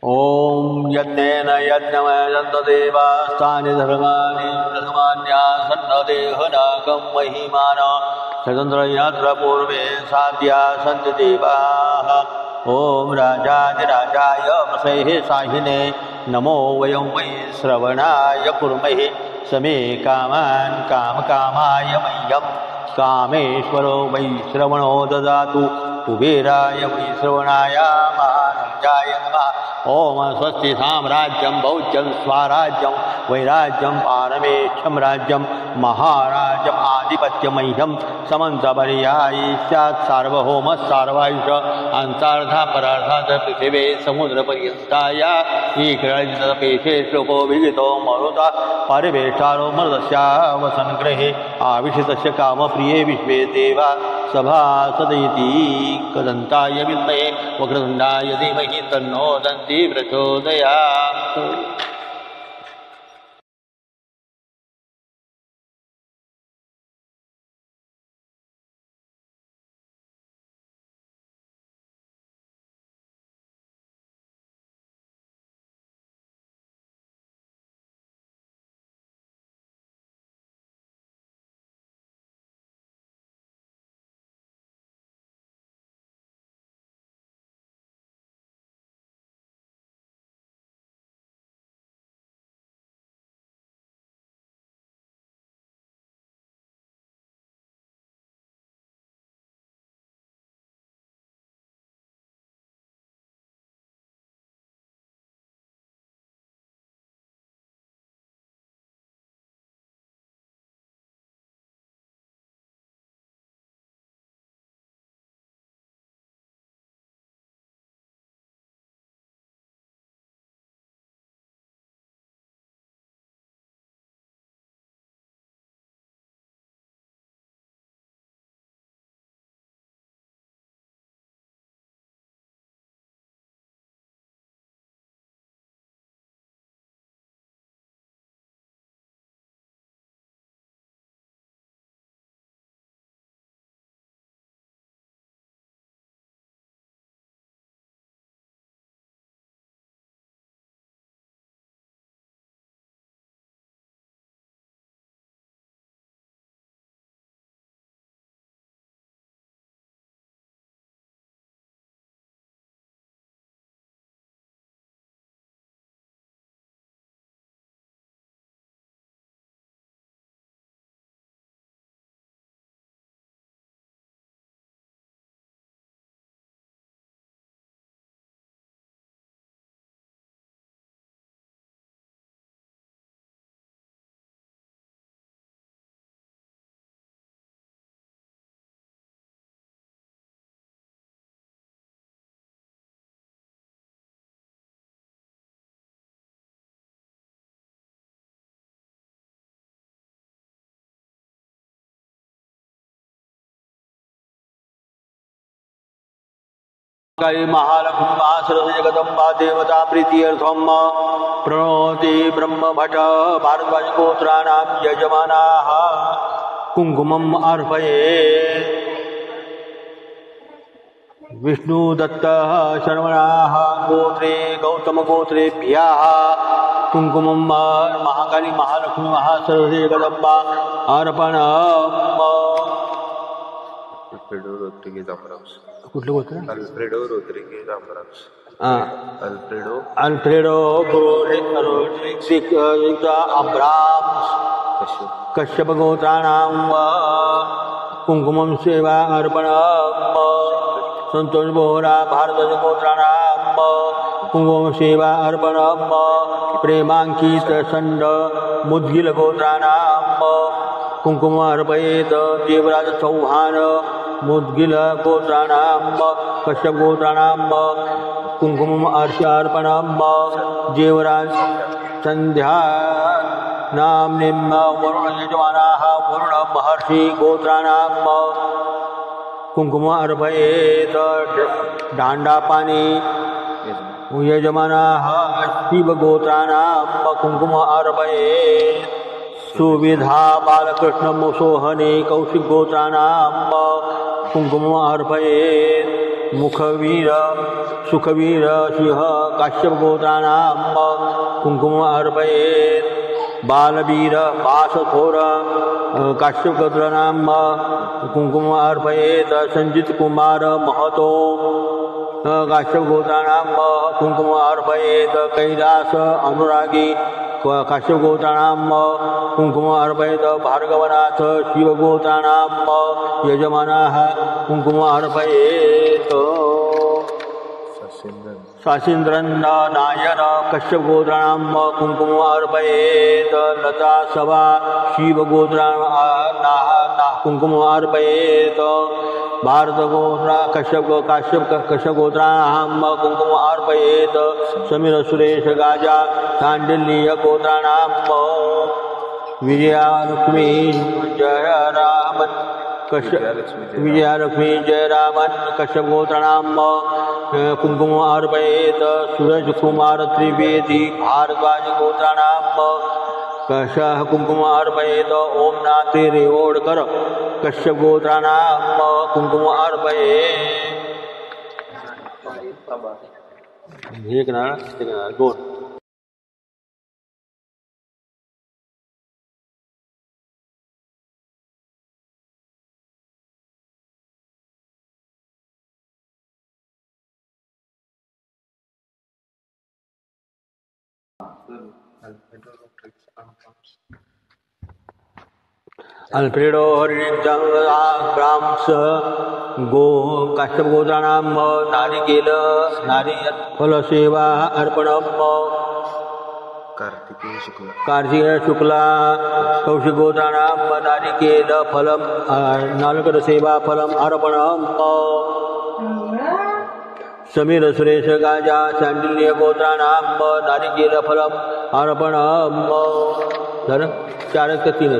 ओम यज्ञेन यज्ञमयन्तदेवास्तानि धर्माणि प्रथमान्यासन्नदेहनाकं महिमान स्वतन्त्र यत्र पूर्वे साध्या सन्ति देवाः। ओम राजाधिराजाय वसैः साहिने नमो वयं वै श्रवणाय कुर्महे समे कामान् कामकामाय मह्यं कामेश्वरो वै श्रवणो ददातु कुबेराय वै श्रवणाय महाराजाय नमः। ओम स्वस्ति साम्राज्यं भौज्यं स्वराज्यं वैराज्यं पारमेष्ठ्यं राज्यं महाराज्यम् आधिपत्यमह्यं समन्तपर्यायी स्यात् सार्वभौमः सार्वायुष अंतार्धा परार्धात् पृथिवे समुद्रपर्यन्ताय ईकृतपेशे श्लोको विहितो मरुता परिवेष्टारो मृतस्यावसन्ग्रहे आविशितस्य कामप्रिये विश्वे देवा सभासदिति कदन्ताय विद्महे वक्रतुण्डाय धीमहि तन्नो दन्ति प्रचोदयात्। महालक्ष्मी महासरस्वती जगदम्बा देवता प्रीत्यर्थम प्रणोति ब्रह्मभट भारद्वाजगोत्राणां यजमानाः कुङ्कुमम् अर्पयेत्। विष्णुदत्तः शर्वणाः गोत्रे गौतमगोत्रेभ्यः कुङ्कुमं महाकाली महालक्ष्मी महासरस्वती जगदम्बा अर्पणम्। कुठलं गोत्र? Alfredo Rodriguez Abrams. Alfredo Abrams Kashyap गोत्राणां कुङ्कुमं सेवा अर्पणम्। संतोष बोहरा भारद्वाज गोत्राणां कुङ्कुमं सेवा अर्पणम्। प्रेमांकित षण्ड मुद्गिल गोत्राणां कुङ्कुमम् अर्पयेत्। देवराज चौहान मुद्गिल गोत्राणां कश्यप गोत्राणां कुङ्कुमम् अर्पणम्। देवराज संध्या नाम्नीं वरुण यजमानाः वरुण महर्षि गोत्राणां कुङ्कुमम् अर्पयेत्। दाण्डापानी यजमानाः शिवगोत्राणां कुङ्कुमम् अर्पयेत्। सुविधा बालकृष्ण मुसोहने कौशिक गोत्राणां कुंकुमम् अर्पयेत् मुखवीर सुखवीर सिंह काश्यपगोत्राणां कुंकुमम् अर्पयेत् बालवीर पाशथोर काश्यपगोत्राणां कुंकुमम् अर्पयेत् संजित कुमार महतो काश्यपगोत्राणां कुंकुमम् अर्पयेत् कैलास अनुरागी काश्यपगोत्राणां कुंकुमम् अर्पयेत् भार्गवनाथ शिवगोत्राणां यजमानः कुंकुमम् अर्पयेत् सासीन्द्रन नायर कश्यपगोत्राणां कुंकुमम् अर्पयेत् लता सभा शिवगोत्राणां कुंकुमम् अर्पयेत् भारतगोत्रा कश्यपगोत्राणां कुंकुमम् अर्पयेत् समीर सुरेश गाजा शाण्डिल्य गोत्राणां विजयालक्ष्मी जयरामन् विजयालक्ष्मी जयरामन् कश्यपगोत्राणां कुंकुमम् अर्पयेत् सूरजकुमार त्रिवेदी भारद्वाजगोत्राणां कश्यप कुंकुमम् अर्पयेत् ओम नाथे रेवोडकर कश्यपगोत्राणां कुंकुमम् अर्पयेत् एक ना दोन अल्फ्रेडो ब्राह्म्स गो काश्यपगोत्राणां नारिकेल फलसेवा अर्पणम् कार्तिकेय शुक्ला कौशिकगोत्राणां नारिकेल फलम् नारिकेलसेवा फलम् अर्पणम् समीर सुरेश गाजा शाण्डिल्य गोत्राणां नारिकेल फलम् अर्पणम् झालं 4 का 3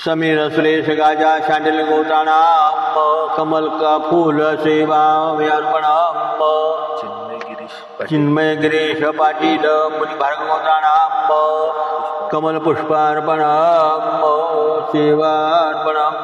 समीर सुरेश गाजा शाण्डिल्य गोत्राणां कमल का फूल सेवा अर्पणम् चिन्मय गिरीश पाटील मुनि भार्गवगोत्राणां कमल पुष्पार्पणम् सेवा अर्पणम्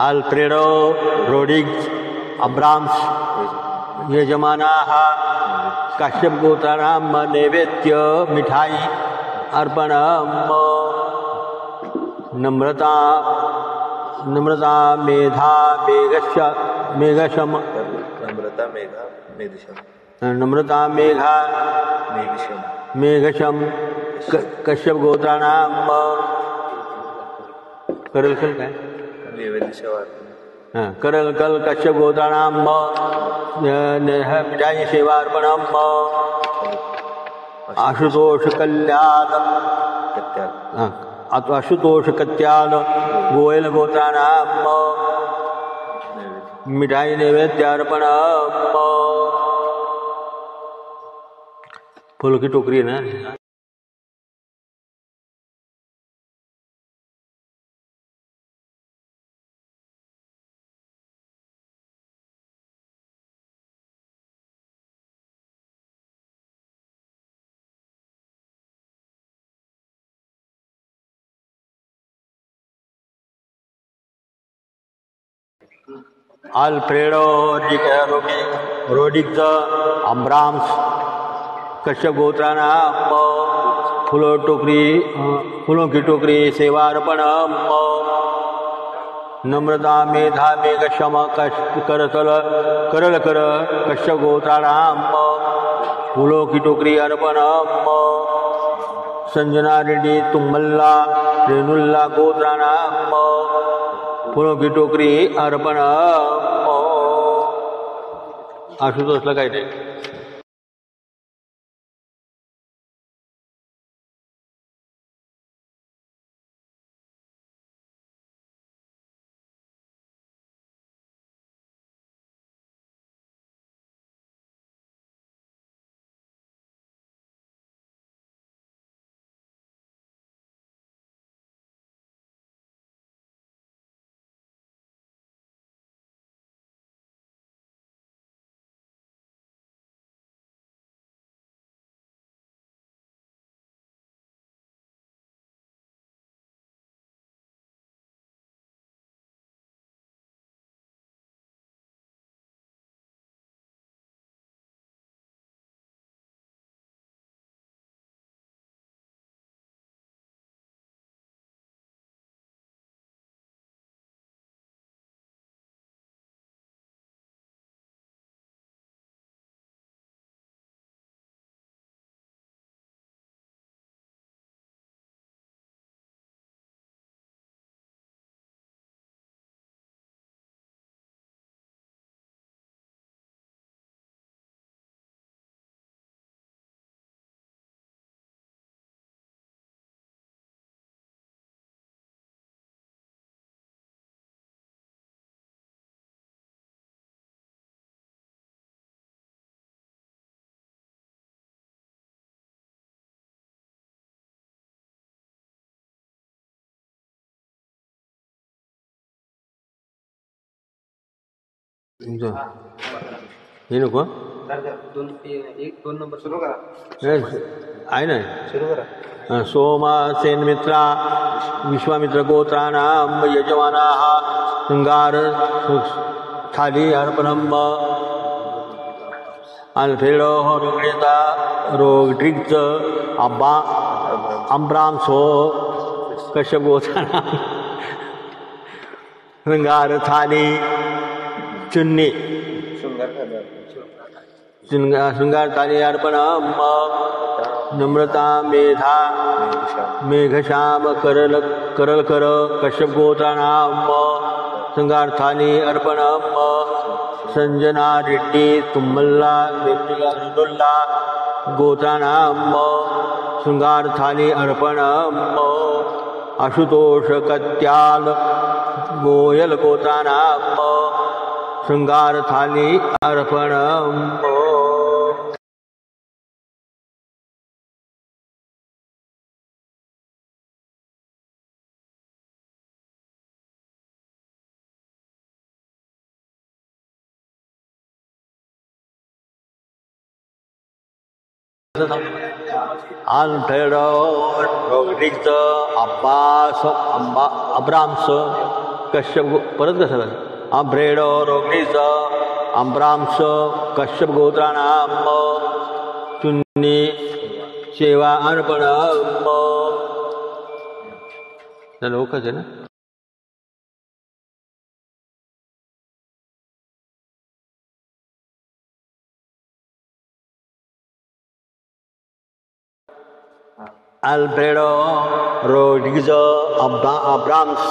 अल्फ्रेडो रोड्रिग्स अब्राम्स यजमानाः काश्यपगोत्राणां नैवेद्य मिठाई अर्पणम् नम्रता मेधा मेघशम नम्रता मेघा मेघशम कश्यप गोत्राणाम करल कल काय करल कल कश्यप गोत्राणाम मिठाई सेवार्पणम आशुतोष कल्याण आशुतोष कत्याल गोयल गोत्राणाम मिठाई नैवेद्यार्पणम। फूलों की टोकरी है ना। अल्फ्रेडो रोडिक्स अम्ब्राम्स कश्यप गोत्राणाम फूलों की टोकरी सेवार्पणम। नम्रता मेधा मेघ शम करल कश्यप गोत्राणाम फूलों की टोकरी अर्पणम। संजना रेड्डी तुम्मल्ला रेनुल्ला गोत्राणाम फूलों की टोकरी अर्पणम। आशुतोषला काय नाही। हे नको दोन नंबर सुरू करा आहे ना सुरू करा। सोमा सेनमित्रा विश्वामित्र गोत्राणाम यजमानाः शृंगार थाली अर्पणम। अल्फ्रेडो रोड्रिग्स अम्ब्राम्सो कश्यप गोत्राणाम शृंगार थाली चुन्नी शृंगार थाली अर्पणम। नम्रता मेधा मेघश्याम करल कश्यप गोत्राणाम शृंगार थाली अर्पणम। संजना रेड्डी तुम्मल्ला रेनुल्ला गोत्राणाम शृंगार थाली अर्पणम। आशुतोष कत्याल गोयल गोत्राणाम शृंगार थाली अर्पणम। अल्फ्रेडो रोड्रिग्स अब्राम्स कश्यप परत कसं अल्फ्रेडो रोड्रिग्स अब्राम्स कश्यप गोत्राणाम चुन्नी सेवा अर्पणम। लोकच आहे ना। Alfredo Rodriguez Abrams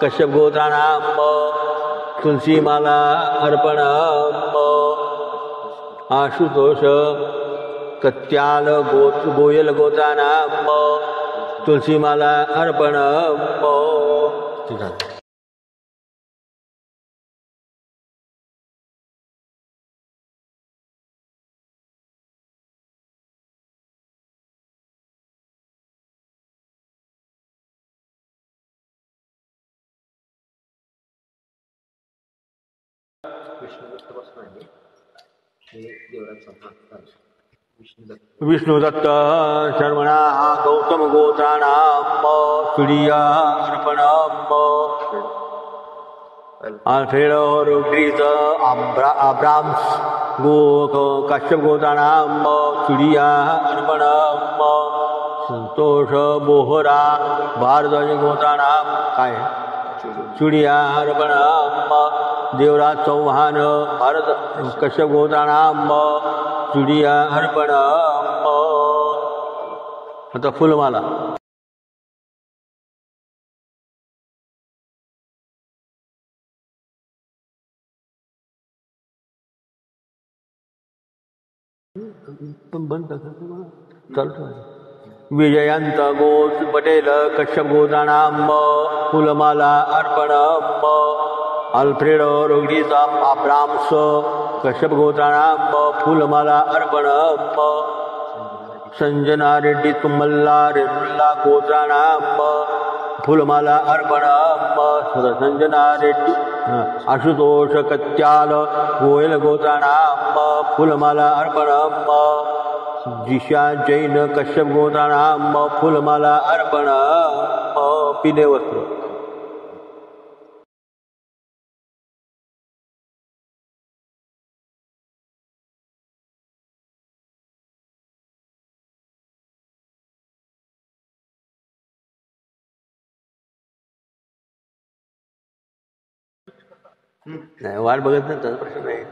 कश्यप गोत्राणाम तुलसी माला अर्पण आशुतोष कत्याल गोयल गोत्राणाम तुलसी माला अर्पण विष्णुदत्त शर्मणा गौतम गोत्राणाम तुरीया अर्पण अल्फ्रेडो रोड्रिग्ज अब्राम्स कश्यप गोत्राणाम तुरीया अर्पण संतोष बोहरा भारद्वाज गोत्राणाम काय चुडिया अर्पण देवराज चौहान भारत कश्यप गोत्राणाम चुडिया अर्पण आता फुलमाला बंद चालतो विजयंत गोस पटेल कश्यप गोत्राणाम फुलमाला अर्पण अल्फ्रेडो रोड्रिग्ज अब्राम्स कश्यप गोत्राणाम फुलमाला अर्पण संजना रेड्डी तुमल्ला रेड्डुल्ला गोत्राणाम फुलमाला अर्पण संजना रेड्डी आशुतोष कत्याल गोयल गोत्राणाम फुलमाला अर्पण जिशा जैन कश्यप गोत्राणाम फुलमाला अर्पण पिले वस्त्र नाही वाट बघत नाही त्याचा प्रश्न नाही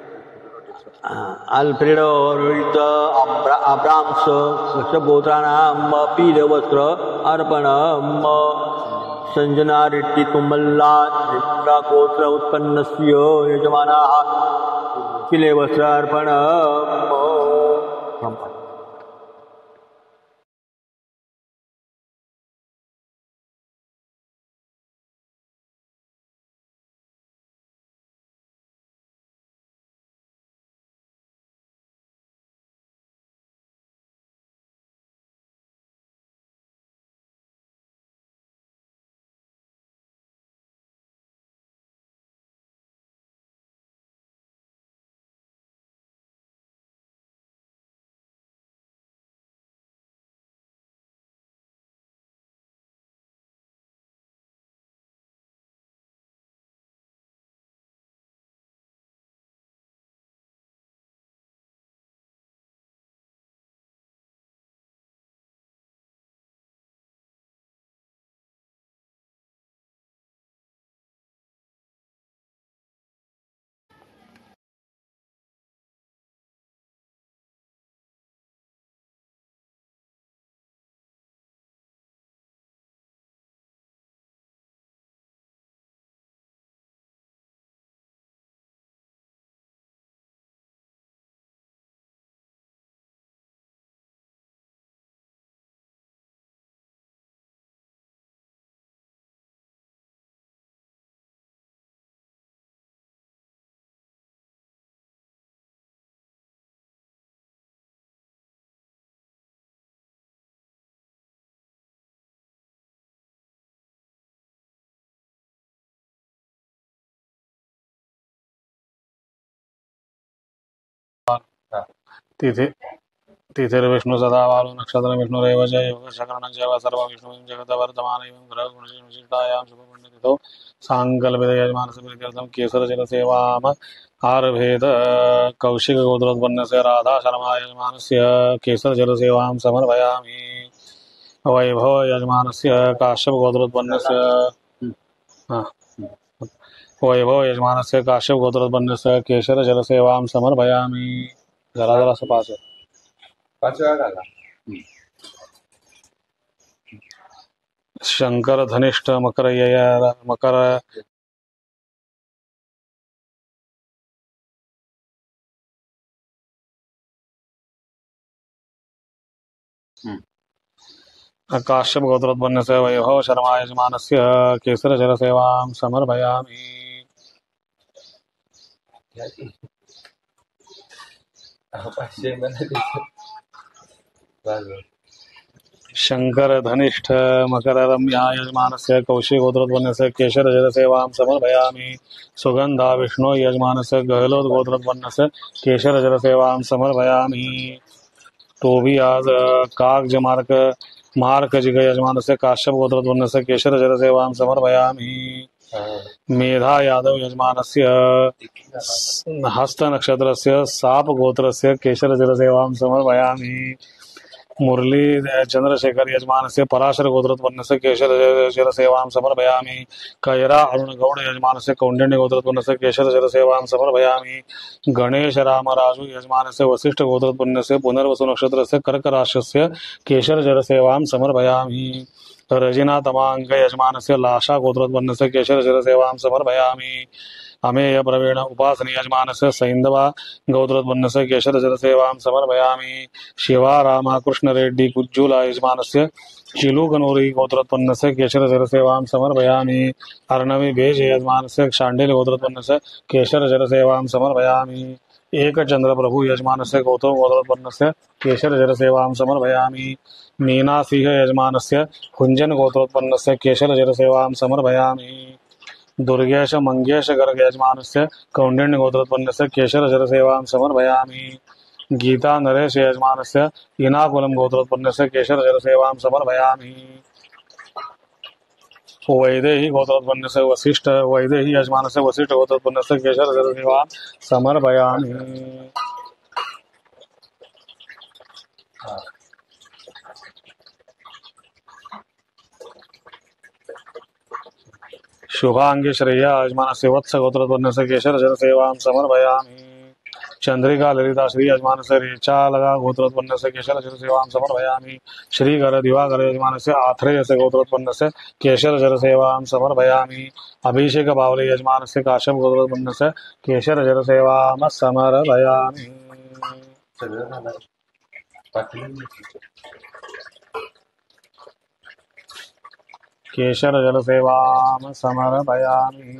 अल्फ्रेडो रोड्रिग्ज अब्राम्स कश्यप गोत्राणाम पीले वस्त्र अर्पण संजना रेड्डी तुमल्ला रेड्डुल्ला गोत्र उत्पन्नस्य यजमानाः पीले वस्त्र अर्पण तिथिर्विष्णु सदा बालो नक्षत्र विष्णुरेव च योगशकरणं सर्व विष्णु जगतवर्तमान एवं ग्रह गुणविशिष्टायां शुभपुण्यतिथौ साङ्कल्पित यजमानस्य प्रीत्यर्थं केसरजलसेवाम् आरभेत कौशिकगोत्रोत्पन्नस्य राधा शर्मा यजमानस्य केसरजलसेवां समर्पयामि वैभव यजमानस्य काश्यपगोत्रोत्पन्नस्य केशरजलसेवां समर्पयामि जरा जरा पाच शंकर धनिष्ठ मकर मकर काश्यप गोत्रोत्पन्न से वैभव शर्मा यजमानस्य केसर जल सेवां समर्पयामि। शंकर धनिष्ठ मकर रम्या यजमानस्य कौशिक गोत्रोत्पन्न से केशर जल सेवां समर्पयामि। सुगंधा विष्णु यजमानस्य गहलोत गोत्रोत्पन्न से केशर जल सेवां समर्पयामि। टोबियाज कागज मार्क जिग यजमानस्य काश्यप गोत्रोत्पन्न से केशर जल सेवां समर्पयामि। मेधा यादव यजमानस्य हस्त नक्षत्रस्य साप गोत्रस्य केशर जल सेवां समर्पयामि। मुरली चंद्रशेखर यजमानस्य पराशर गोत्रोत्पन्नस्य केशर जल सेवां समर्पयामि। कैरा अरुण गौड़ यजमानस्य कौंडिन्य गोत्रोत्पन्नस्य केशर जल सेवां समर्पयामि। गणेश रामराजु यजमानस्य वसिष्ठ गोत्रोत्पन्नस्य पुनर्वसु नक्षत्रस्य कर्क राशस्य केशर जल सेवां समर्पयामि। रजिना तमांग यजमानस्य लाशा गोत्रोत्पन्नस्य केशर जल सेवां समर्पयामि। अमेय प्रवीण उपासनी यजमानस्य सैंधवा गोत्रोत्पन्नस्य केशर जल सेवां समर्पयामि। शिवा रामा कृष्ण रेड्डी कुज्जुला यजमानस्य चिलुकनूरी गोत्रोत्पन्नस्य केशर जल सेवां समर्पयामि। अर्णवी भेज यजमानस्य शांडिल गोत्रोत्पन्नस्य केशर जल सेवां समर्पयामि। एक चंद्र प्रभु यजमानस्य गौतम गोत्रोत्पन्नस्य केशर जल सेवां समर्पयामि। मीना सिंह यजमानस्य हुंजन गोत्रोत्पन्नस्य केशर जल सेवां समर्पयामि। दुर्गेश मंगेश गर्ग यजमानस्य कौंडिन्य गोत्रोत्पन्नस्य केशर जल सेवां समर्पयामि। गीता नरेश यजमानस्य इनाकुलम गोत्रोत्पन्नस्य केशर जल सेवां समर्पयामि। वैदेही गोत्रोत्पन्नस्य वसिष्ठ वैदेही यजमानस्य वसिष्ठ गोत्रोत्पन्नस्य केशर जल सेवां समर्पयामि। शुभांगी श्रेया यजमानस्य वत्स गोत्रोत्पन्नस्य केशर जल सेवां समर्पयामि। चंद्रिका ललिता श्री यजमानस्य रेचा लगा गोत्रोत्पन्नस्य केशर जल सेवां समर्पयामि। श्रीकर दिवाकर यजमानस्य आथ्रेयस्य गोत्रोत्पन्नस्य केशर जल सेवां समर्पयामि। अभिषेक बावले यजमानस्य काश्यप गोत्रोत्पन्नस्य केशर जल सेवां समर्पयामि। केशर जल सेवां समर्पयामि।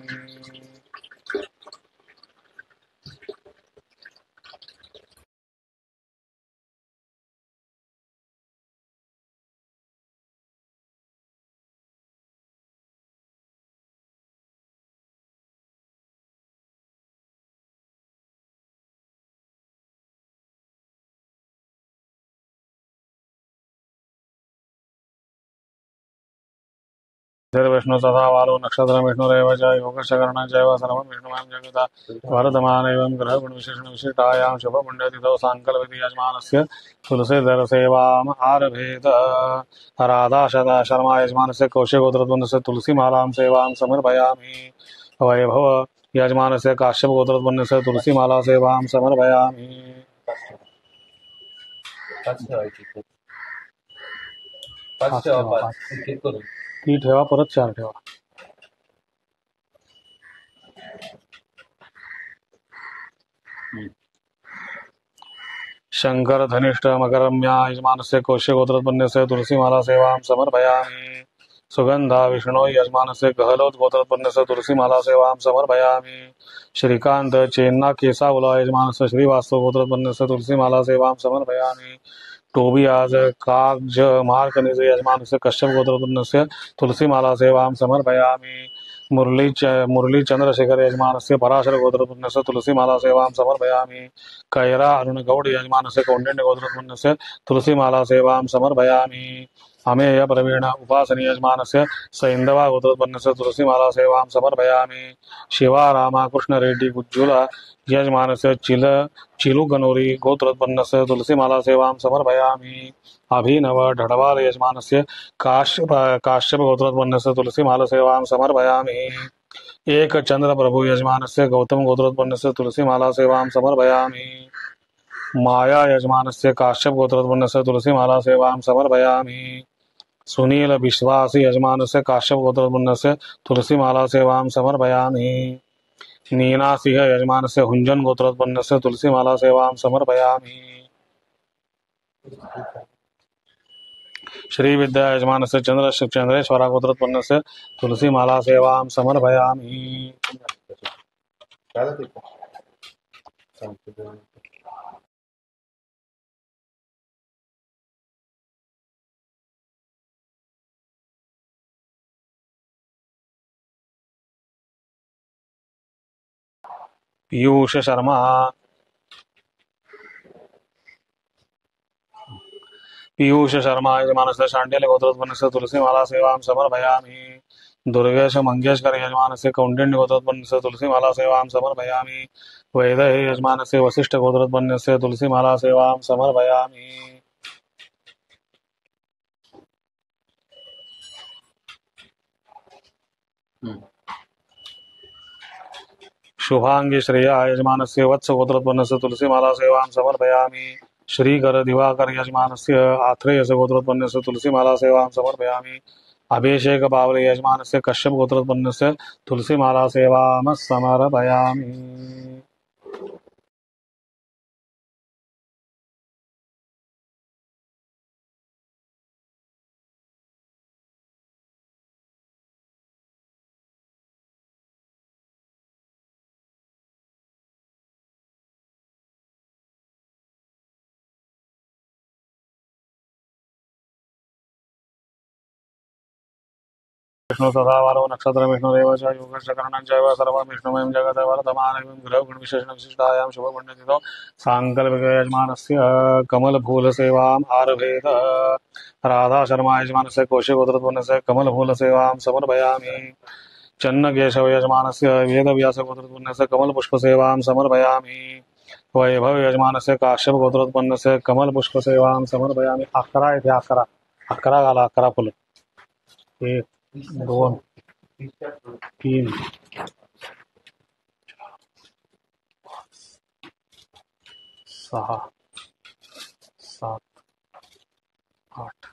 विष्णु सदा वालो नक्षत्र विष्णुरेव च योगशकरण चैव सर्वं विष्णुमयं जगता वर्तमान एवं ग्रह गुण विशेषण विशिष्टायां शुभ पुण्यतिथौ सांकल्पति यजमानस्य तुलसीधर सेवाम् आरभेत। राधा शता शर्मा यजमानस्य कौशिक गोत्रोत्पन्नस्य तुलसीमालां सेवां समर्पयामि। वैभव यजमानस्य काश्यप गोत्रोत्पन्नस्य तुलसीमाला सेवां समर्पयामि। ती ठेवा परत 4 ठेवा। शंकर धनिष्ठ मकर रम्या यजमानस्य कौशिक गोत्रोत्पन्नस्य तुलसीमाला सेवां समर्पयामि। सुगंधा विष्णु यजमानस्य गहलोत गोत्रोत्पन्नस्य तुलसीमाला सेवां समर्पयामि। श्रीकांत चेन्ना केसावला यजमानस्य श्रीवास्तव गोत्रोत्पन्नस्य तुलसीमाला सेवां समर्पयामि। टोबियाज कागज मार्क निज यजमानस्य कश्यप गोत्रोत्पन्नस्य तुलसीमाला सेवां समर्पयामि। मुरली चंद्रशेखर यजमानस्य पराशर गोत्रोत्पन्नस्य तुलसीमाला सेवां समर्पयामि। कैरा अरुण गौड़ यजमानस्य कौंडिन्य गोत्रोत्पन्नस्य तुलसीमाला सेवां समर्पयामि। अमेय प्रवीण उपासनी यजमानस्य सैंधवा गोत्रोत्पन्नस्य तुलसीमाला सेवां समर्पयामि। शिवा रामा कृष्ण रेड्डी कुज्जुला यजमानस्य चिलुकनूरी गोत्रोत्पन्नस्य तुलसीमाला सेवां समर्पयामि। अभिनव ढडवाल यजमानस्य काश्यप गोत्रोत्पन्नस्य तुलसीमाला सेवां समर्पयामि। एक चंद्र प्रभु यजमानस्य गौतम गोत्रोत्पन्नस्य तुलसीमाला सेवां समर्पयामि। माया यजमानस्य काश्यप गोत्रोत्पन्नस्य तुलसीमाला सेवां समर्पयामि। सुनील विश्वास यजमानस्य काश्यप गोत्रोत्पन्नस्य तुलसीमाला सेवां समर्पयामि। नीना सिंह यजमानस्य हुंजन गोत्रोत्पन्नस्य तुलसीमाला सेवां समर्पयामि। श्री विद्या यजमानस्य चंद्रेश्वरा गोत्रोत्पन्नस्य तुलसीमाला सेवां समर्पयामि। पीयूष शर्मा यजमानस्य शाण्डिल्य गोत्रोत्पन्नस्य तुलसीमाला सेवां समर्पयामि। दुर्गेश मंगेशकर यजमानस्य कौंडिन्य गोत्रोत्पन्नस्य तुलसीमाला सेवां समर्पयामि। वैदेही यजमानस्य वसिष्ठ गोत्रोत्पन्नस्य तुलसीमाला सेवां समर्पयामि। शुभांगी श्रेया यजमानस्य वत्स गोत्रोत्पन्नस्य तुलसीमाला सेवां समर्पयामि। श्रीकर दिवाकर यजमानस्य आत्रेयस्य गोत्रोत्पन्नस्य तुलसीमाला सेवां समर्पयामि। अभिषेक बावले यजमानस्य कश्यप गोत्रोत्पन्नस्य तुलसीमाला सेवां समर्पयामि। विष्णु सदावारो नक्षत्र विष्णुरेव च योगश्च करणं चैव सर्वं विष्णुमयं जगत् वर्तमानमिमं ग्रहगुणविशेषण विशिष्टायां शुभपुण्यतिथौ साङ्कल्पिक यजमानस्य कमलफूलसेवाम् आरभेत। राधा शर्मा यजमानस्य कौशिकगोत्रोत्पन्नस्य कमलफूलसेवां समर्पयामि। चन्नकेशव यजमानस्य वेदव्यासगोत्रोत्पन्नस्य कमलपुष्पसेवां समर्पयामि। वैभव यजमानस्य काश्यपगोत्रोत्पन्नस्य कमलपुष्पसेवां समर्पयामि। 11 इथे 11 11 घाला 11 फुलं 1 2 3 6 7 8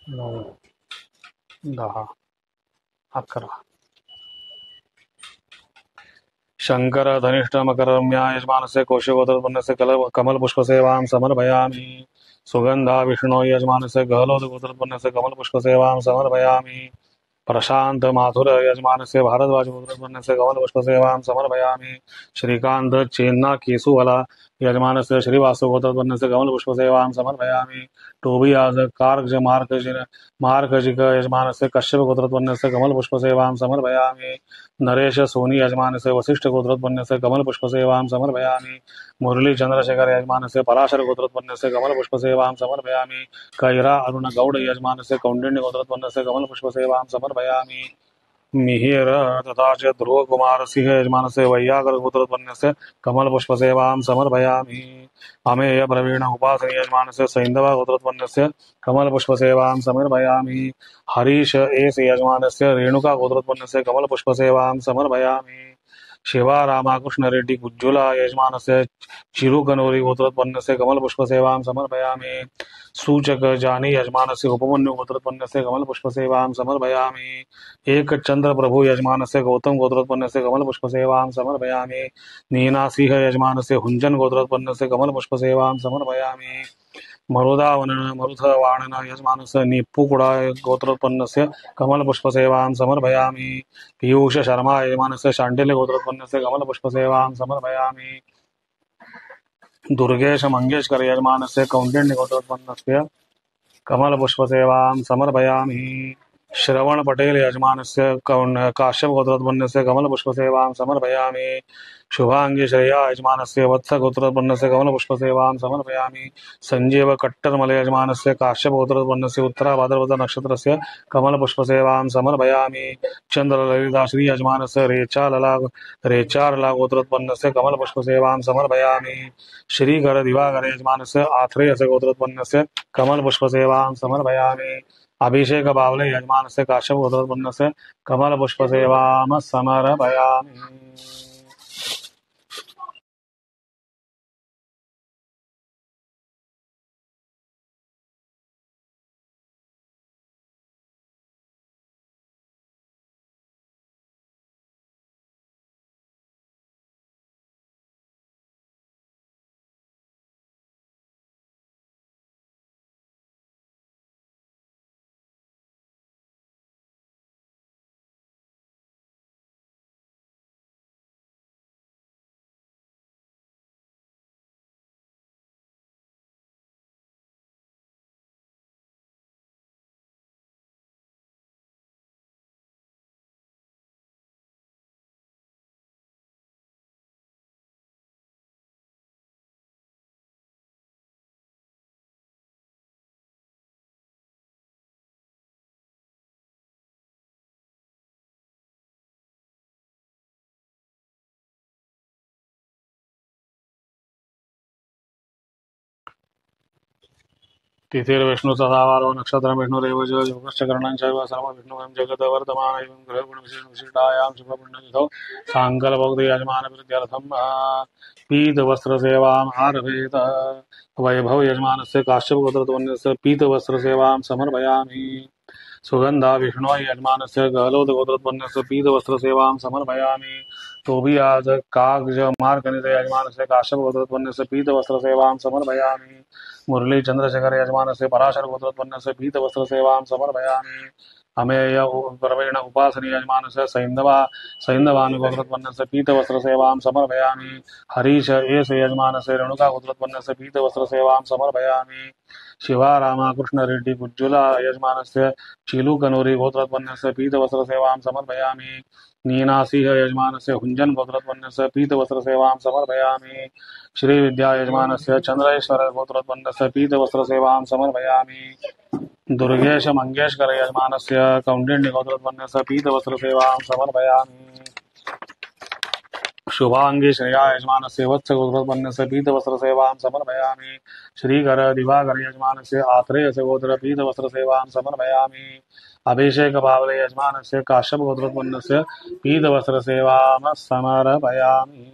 9 10 11 शंकर धनिष्ठ मकर रम्या यजमानस्य कौशिकगोत्रोत्पन्नस्य कमलपुष्पसेवां समर्पयामि। सुगंधा विष्णु यजमानस्य गहलोतगोत्रोत्पन्नस्य कमलपुष्पसेवां समर्पयामि। प्रशांत माथुर यजमानस्य भारद्वाज गोत्रोत्पन्नस्य कमलपुष्पसेवां समर्पयामि। श्रीकांत चेन्ना केसुवला यजमानस्य श्रीवासु गोत्रोत्पन्नस्य कमलपुष्पसेवां समर्पयामि। टोबियाज कार्ज मार्कजिक यजमानस्य कश्यप गोत्रोत्पन्नस्य कमलपुष्पसेवां समर्पयामि। नरेश सोनी यजमानस्य वसिष्ठ गोत्रोत्पन्नस्य कमलपुष्पसेवां समर्पयामि। मुरली चंद्रशेखर यजमानस्य पराशर गोत्रोत्पन्नस्य कमलपुष्पसेवां समर्पयामि। कैरा अरुण गौड यजमानस्य कौंडिन्य गोत्रोत्पन्नस्य कमलपुष्पसेवां समर्पयामि। मिहिर तथा च ध्रुव कुमार सिंह यजमानस्य वैयाकर गोत्रोत्पन्नस्य कमलपुष्पसेवां समर्पयामि। अमेय प्रवीण उपासनी यजमानस्य सैन्धव गोत्रोत्पन्नस्य कमलपुष्पसेवां समर्पयामि। हरीश एस यजमानस्य रेणुका गोत्रोत्पन्नस्य कमलपुष्पसेवां समर्पयामि। शिवा रामाकृष्ण रेड्डी गुज्जुला यजमानस्य चिरुकनूरी गोत्रोत्पन्नस्य कमलपुष्पसेवां समर्पयामि। सूचक जानी यजमानस्य उपमन्यु गोत्रोत्पन्नस्य कमलपुष्पसेवां समर्पयामि। एक चंद्र प्रभु यजमानस्य गौतम गोत्रोत्पन्नस्य कमलपुष्पसेवां समर्पयामि। नीना सिंह यजमानस्य हुंजन गोत्रोत्पन्नस्य कमलपुष्पसेवां समर्पयामि। मरुधवाणन यजमानस्य निप्पुकुड़ा गोत्रोत्पन्नस्य कमलपुष्पसेवां समर्पयामि। पीयूष शर्मा यजमानस्य शाण्डिल्य गोत्रोत्पन्नस्य कमलपुष्पसेवां समर्पयामि। दुर्गेश मंगेशकर यजमानस्य कौंडिन्य गोत्रोत्पन्नस्य कमलपुष्पसेवां समर्पयामि। श्रवण पटेल यजमानस्य काश्यप गोत्रोत्पन्नस्य कमलपुष्पसेवां समर्पयामि। शुभांगी श्रेया यजमानस्य वत्स गोत्रोत्पन्नस्य कमलपुष्पसेवां समर्पयामि। संजीव कट्टरमल यजमानस्य काश्यप गोत्रोत्पन्नस्य उत्तराभाद्रपद नक्षत्रस्य कमलपुष्पसेवां समर्पयामि। चंद्रललिता श्री यजमानस्य रेचारला गोत्रोत्पन्नस्य कमलपुष्पसेवां समर्पयामि। श्रीकर दिवाकर यजमानस्य आत्रेयस्य गोत्रोत्पन्नस्य कमलपुष्पसेवां समर्पयामि। अभिषेक बावले यजमानस्य काश्यप गोत्रोत्पन्नस्य कमलपुष्पसेवां समर्पयामि। तिथिर्विष्णु सदावारो नक्षत्रं विष्णुरेव च योगश्च करणं चैव सर्वं विष्णुमयं जगत् वर्तमान एवं ग्रहगुणविशिष्टायां शुभपुण्यतिथौ साङ्कल्पौक्ति यजमानप्रीत्यर्थं पीतवस्त्रसेवाम् आरभेत वैभव यजमानस्य काश्यपगोत्रवर्णस्य पीतवस्त्रसेवां समर्पयामि सुगंधा विष्णु यजमानस्य गहलोदगोत्रवर्णस्य पीतवस्त्रसेवां समर्पयामि तोबियाज कागज मार्कनित यजमानस्य काश्यपगोत्रवर्णस्य पीतवस्त्रसेवां समर्पयामि मुरली चंद्रशेखर यजमानस्य पराशर गोत्रवर्णस्य पीतवस्त्रसेवां समर्पयामि अमेय प्रवीण उपासनी यजमानस्य सैन्धवानु गोत्रवर्णस्य पीतवस्त्रसेवां समर्पयामि हरीश एस यजमानस्य रेणुका गोत्रवर्णस्य पीतवस्त्रसेवां समर्पयामि शिवा रामकृष्ण रेड्डी गुज्जुला यजमानस्य चीलुकनूरी गोत्रवर्णस्य पीतवस्त्रसेवां समर्पयामि नीना सिंह यजमानस्य हुंजन गोत्रवर्णस्य पीतवस्त्रसेवां समर्पयामि श्री विद्या यजमानस्य चंद्रेश्वर गोत्रवर्णस्य पीतवस्त्रसेवां समर्पयामि दुर्गेश मंगेशकर यजमानस्य कौंडिन्य गोत्रवर्णस्य पीतवस्त्रसेवां समर्पयामि शुभांगी श्रेया यजमानस्य वत्स गोत्रवर्णस्य पीतवस्त्रसेवां समर्पयामि श्रीकर दिवाकर यजमानस्य आत्रेयस्य गोत्र पीतवस्त्रसेवां समर्पयामि अभिषेक बावले यजमानस्य काश्यप गोत्रवर्णस्य पीतवस्त्रसेवां समर्पयामि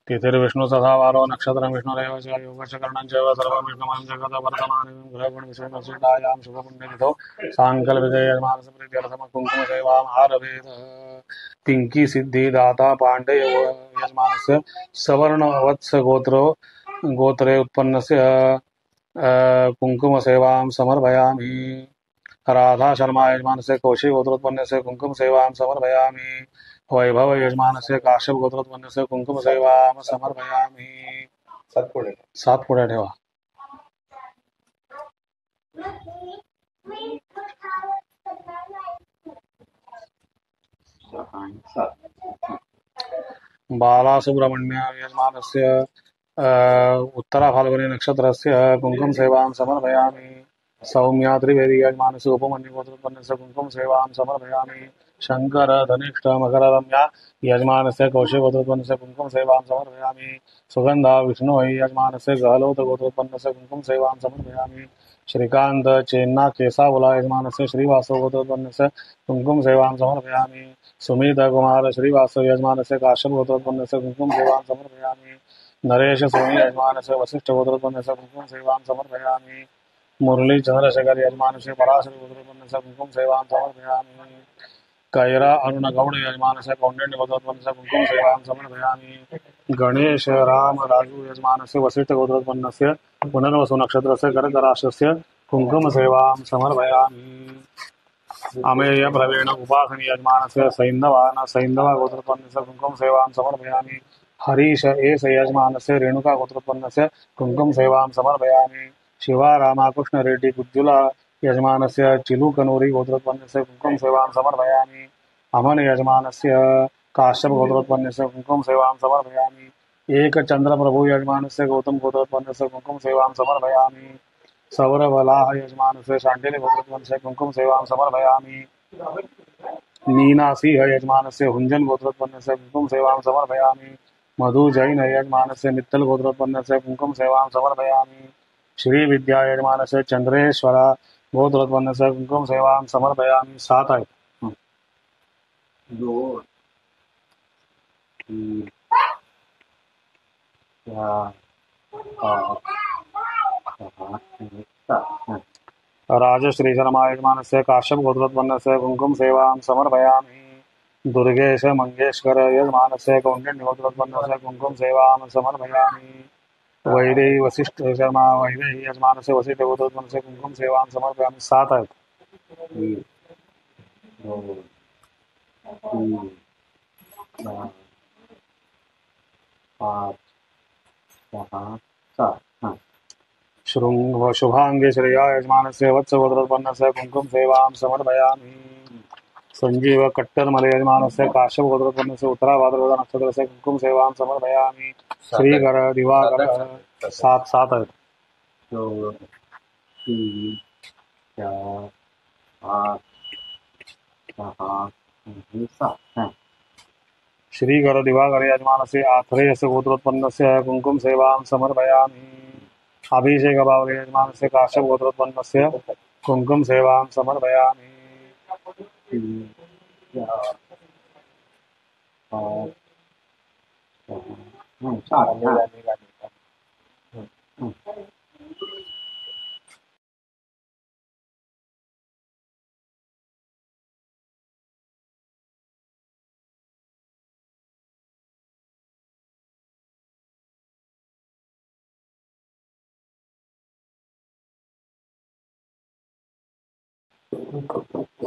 तिथिर्विष्णु सदावारो नक्षत्रं विष्णुरेव च योगश्च करणं चैव सर्वं विष्णुमयं जगत् वर्तमानं ग्रहगुणविशेषविशिष्टायां शुभपुण्यतिथौ साङ्कल्पिते यजमानसप्रीत्यर्थं कुङ्कुमसेवाम् आरभेत पिङ्की सिद्धिदाता पाण्डे यजमानस्य सवर्णवत्स गोत्रे उत्पन्नस्य कुङ्कुमसेवां समर्पयामि राधा शर्मा यजमानस्य कौशिक गोत्रोत्पन्नस्य कुङ्कुमसेवां समर्पयामि वैभव यजमानस्य काश्यप गोत्रोत्पन्नस्य कुङ्कुमसेवां समर्पयामि सात पुढे ठेवा बालासुब्रह्मण्य यजमानस्य उत्तरा फाल्गुनी नक्षत्रस्य कुङ्कुमसेवां समर्पयामि सौम्या त्रिवेदी यजमानस्य उपमन्यु गोत्रोत्पन्नस्य कुङ्कुमसेवां समर्पयामि शंकर धनिष्ठ मकर रम्या यजमानस्य कौशिक गोत्रोत्पन्नस्य कुङ्कुमसेवां समर्पयामि सुगंधा विष्णु यजमानस्य गहलोत गोत्रोत्पन्नस्य कुङ्कुमसेवां समर्पयामि श्रीकांत चेन्ना केसावला यजमानस्य श्रीवासव गोत्रोत्पन्नस्य कुङ्कुमसेवां समर्पयामि सुमित कुमार श्रीवासव यजमानस्य काश्यप गोत्रोत्पन्नस्य कुङ्कुमसेवां समर्पयामि नरेश सोनी यजमानस्य वसिष्ठ गोत्रोत्पन्नस्य कुङ्कुमसेवां समर्पयामि मुरली चंद्रशेखर यजमानस्य पराशर गोत्रोत्पन्नस्य कुङ्कुमसेवां समर्पयामि कैरा अरुण गौड़ यजमानस्य कौंडिन्य गोत्रोत्पन्नस्य कुङ्कुमसेवां समर्पयामि गणेश राम राजू यजमानस्य वसिष्ठ गोत्रोत्पन्नस्य पुनर्वसु नक्षत्रस्य कर्कराशस्य कुङ्कुमसेवां समर्पयामि अमेय प्रवीण उपासनी यजमानस्य सैन्धवा गोत्रोत्पन्नस्य कुङ्कुमसेवां समर्पयामि हरीश एस यजमानस्य रेणुका गोत्रोत्पन्नस्य कुङ्कुमसेवां समर्पयामि शिवा रामकृष्ण रेड्डी गुज्जुला यजमानस्य चिलुकनूरी गोत्रोत्पन्नस्य कुङ्कुमसेवां समर्पयामि अमन यजमानस्य काश्यप गोत्रोत्पन्नस्य कुङ्कुमसेवां समर्पयामि एकचंद्र प्रभु यजमानस्य गौतम गोत्रोत्पन्नस्य कुङ्कुमसेवां समर्पयामि सौरवलाह यजमानस्य शाण्डिल्य गोत्रोत्पन्नस्य कुङ्कुमसेवां समर्पयामि नीना सिंह यजमानस्य हुंजन गोत्रोत्पन्नस्य कुङ्कुमसेवां समर्पयामि मधु जैन यजमानस्य मित्तल गोत्रोत्पन्नस्य कुङ्कुमसेवां समर्पयामि श्री विद्या यजमानस्य चंद्रेश्वर गोत्रोत्पन्न से कुंकुम सेवां समर्पयामि। 7 आहेत। 2 3 4 5 6 7 राजश्री शर्मा यजमानस्य काश्यप गोत्रोत्पन्नस्य कुंकुम सेवां समर्पयामि। दुर्गेश मंगेशकर यजमानस्य कौंडिन्य गोत्रोत्पन्नस्य कुंकुम सेवां समर्पयामि। वैदेही वशिष्ठ शर्मा वैदेही यजमानस्य वशिष्ठ गोत्रोत्पन्नस्य कुंकुम सेवां समर्पयामि। 7 आहेत। 1 2 3 4 5 6 7 शृंग शुभांगी श्रेया यजमानस्य वत्स गोत्रोत्पन्नस्य कुंकुम सेवां समर्पयामि। संजीव कट्टरमल यजमानस्य काश्यप गोत्रोत्पन्नस्य उत्तरा भाद्रपद नक्षत्रस्य कुंकुम सेवां समर्पयामि। श्रीकर दिवाकर 7 आहेत। 2 3 4 5 6 7 श्रीकर दिवाकर यजमानस्य आत्रेयस्य गोत्रोत्पन्नस्य कुंकुम सेवां समर्पयामि। अभिषेक बावले यजमानस्य काश्यप गोत्रोत्पन्नस्य कुंकुम सेवां समर्पयामि। 3 4 5 6 7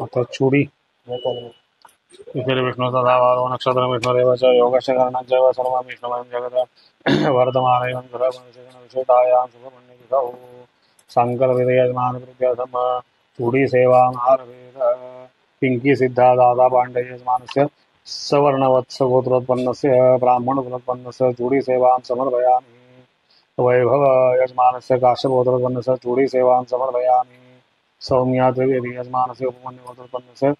आता चूड़ी इतिर विष्णु तथा वारो नक्षत्र विष्णुरेव च योगस्य करणञ्च सर्वं विष्णुमयं जगत् वर्तमानयं विशेषायां शुभमन्यदिशौ शङ्करविदयजमानकृत्यर्थं चूड़ी सेवां आरभेद। पिंकी सिद्धा दादा पांडे यजमानस्य सवर्णवत्स गोत्रोत्पन्नस्य ब्राह्मणकुलोत्पन्नस्य चूड़ी सेवां समर्पयामि। वैभव यजमानस्य काश्यप गोत्रोत्पन्नस्य चूड़ी सेवां समर्पयामि। सौम्या द्विवेदी यजमानस्य उपमन्यु गोत्रोत्पन्नस्य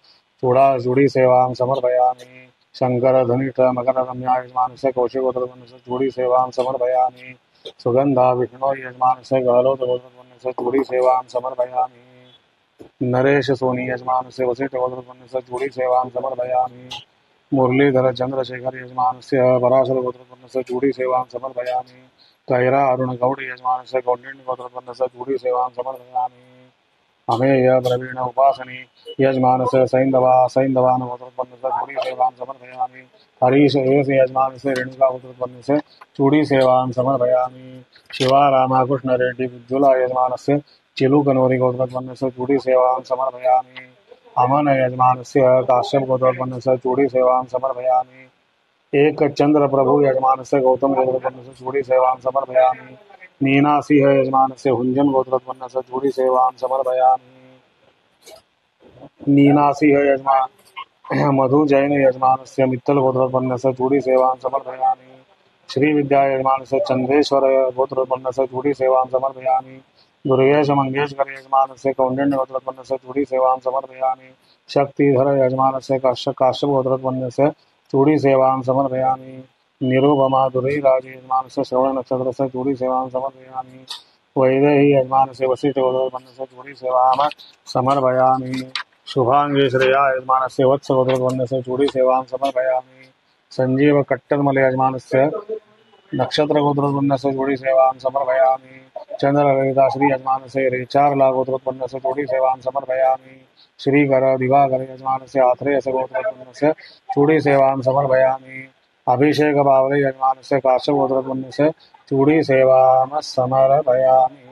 चूड़ी सेवां समर्पयामि। शंकर धनिष्ठ मकर रम्या यजमानस्य कौशिक गोत्रोत्पन्नस्य चूड़ी सेवां समर्पयामि। सुगंधा विष्णु यजमानस्य गहलोत गोत्रोत्पन्नस्य चूड़ी सेवां समर्पयामि। नरेश सोनी यजमानस्य वसिष्ठ गोत्रोत्पन्नस्य चूड़ी सेवां समर्पयामि। मुरलीधर चंद्रशेखर यजमानस्य पराशर गोत्रोत्पन्नस्य चूड़ी सेवां समर्पयामि। कैरा अरुण गौड़ यजमानस्य कौंडिन्य गोत्रोत्पन्नस्य चूड़ी सेवां समर्पयामि। अमेय प्रवीण उपासनी यजमानस्य सैंधवान गोत्रोत्पन्नस्य चूड़ी सेवां समर्पयामि। हरीश एस यजमानस्य रेणुका गोत्रोत्पन्नस्य चूड़ी सेवां समर्पयामि। शिवा रामाकृष्ण रेड्डी उज्ज्वला यजमानस्य चिलुकनोरी गोत्रोत्पन्नस्य चूड़ी सेवां समर्पयामि। अमन यजमानस्य काश्यप गोत्रोत्पन्नस्य चूड़ी सेवां समर्पयामि। एक चंद्र प्रभु यजमानस्य गौतम गोत्रोत्पन्नस्य चूड़ी सेवां समर्पयामि। नीना सिंह यजमानस्य हुंजन गोत्रोत्पन्नस्य चूड़ी सेवां समर्पयामि। नीना सिंह यजमान मधु जैन यजमानस्य मित्तल गोत्रोत्पन्नस्य चूड़ी सेवां समर्पयामि। श्री विद्या यजमानस्य चंद्रेश्वर गोत्रोत्पन्नस्य चूड़ी सेवां समर्पयामि। दुर्गेश मंगेशकर यजमानस्य कौंडिन्य गोत्रोत्पन्नस्य चूड़ी सेवां समर्पयामि। शक्तिधर यजमानस्य काश्यप गोत्रोत्पन्नस्य चूड़ी सेवां समर्पयामि। निरुपमा दुरैराज यजमानस्य श्रवण नक्षत्रस्य चूड़ी सेवां समर्पयामि। वैदेही यजमानस्य वसिष्ठ गोत्रोत्पन्नस्य चूड़ी सेवां समर्पयामि। शुभांगी श्रेया यजमानस्य वत्स गोत्रोत्पन्नस्य चूड़ी सेवां समर्पयामि। संजीव कट्टरमल यजमानस्य नक्षत्र गोत्रोत्पन्नस्य चूड़ी सेवां समर्पयामि। चंद्र ललिता श्री यजमानस्य रेचारला गोत्रोत्पन्नस्य चूड़ी सेवां समर्पयामि। श्रीकर दिवाकर यजमानस्य आत्रेयस्य गोत्रोत्पन्नस्य चूड़ी सेवां समर्पयामि। अभिषेक बावले यजमानस्य काश्यप गोत्रोत्पन्नस्य चूड़ी सेवां समर्पयामि।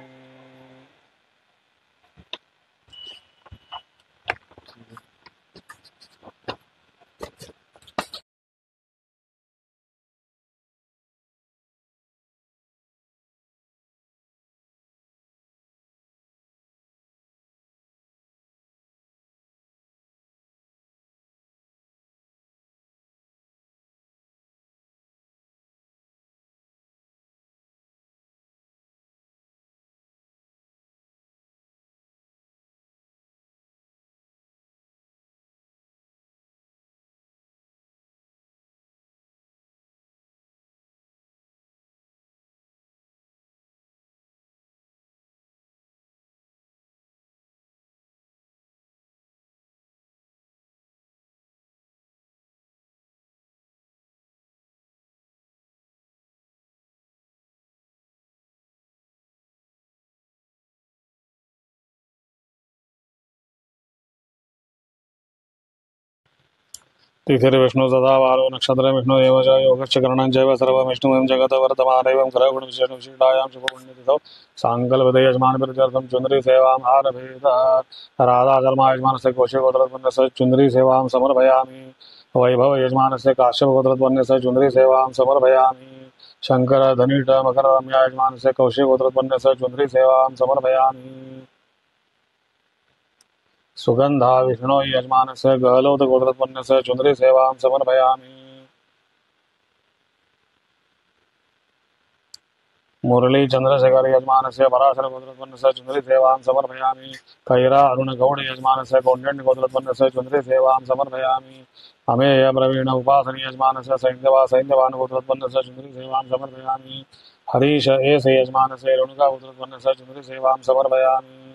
तिथिर्विष्णु सदा वारो नक्षत्र विष्णु एव च योगश्च करणं चैव सर्वमिष्णुमयं जगत् वर्तमानैवं ग्रहगुणविशेषविशिष्टायां शुभपुण्यतिथौ साङ्कल्पदे यजमानप्रत्यर्थं चुन्दरी सेवां आरभेत राधाकर्मा यजमानस्य कौशिकगोत्रोत्पन्नस्य चुन्दरी सेवां समर्पयामि वैभव यजमानस्य काश्यपगोत्रोत्पन्नस्य चुन्दरी सेवां समर्पयामि शङ्कर धनिष्ठ मकररम्या यजमानस्य कौशिकगोत्रोत्पन्नस्य चुन्दरी सेवां समर्पयामि सुगंधा विष्णु यजमानस्य गहलोत गोत्रोत्पन्नस्य चुन्दरी सेवां समर्पयामि मुरली चंद्रशेखर यजमानस्य पराशर गोत्रोत्पन्नस्य चुन्दरी सेवां समर्पयामि कैरा अरुण गौड यजमानस्य कौण्डिन्य गोत्रोत्पन्नस्य चुन्दरी सेवां समर्पयामि अमेय प्रवीण उपासनी यजमानस्य सैन्धवान गोत्रोत्पन्नस्य चुन्दरी सेवां समर्पयामि हरीश एस यजमानस्य रेणुका गोत्रोत्पन्नस्य चुन्दरी सेवां समर्पयामि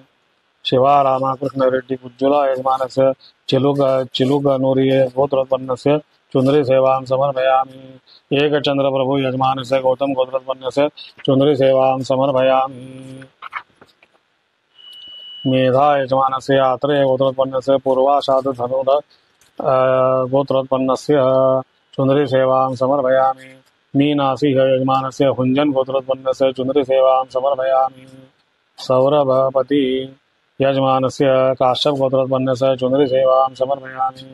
शिवा रामकृष्ण रेड्डी कुज्जुला यजमानस्य चिलुगनूरी गोत्रोत्पन्नस्य चुन्दरी सेवां समर्पयामि एकचंद्र प्रभु यजमानस्य गौतम गोत्रोत्पन्नस्य चुन्दरी सेवां समर्पयामि मेधा यजमानस्य आत्रेय गोत्रोत्पन्नस्य पूर्वाषाढ धनुड गोत्रोत्पन्नस्य चुन्दरी सेवां समर्पयामि मीनासिंह यजमानस्य हुंजन गोत्रोत्पन्नस्य चुन्दरी सेवां समर्पयामि सौरभपति यजमानस्य काश्यप गोत्रोत्पन्नस्य चुन्दरी सेवां समर्पयामि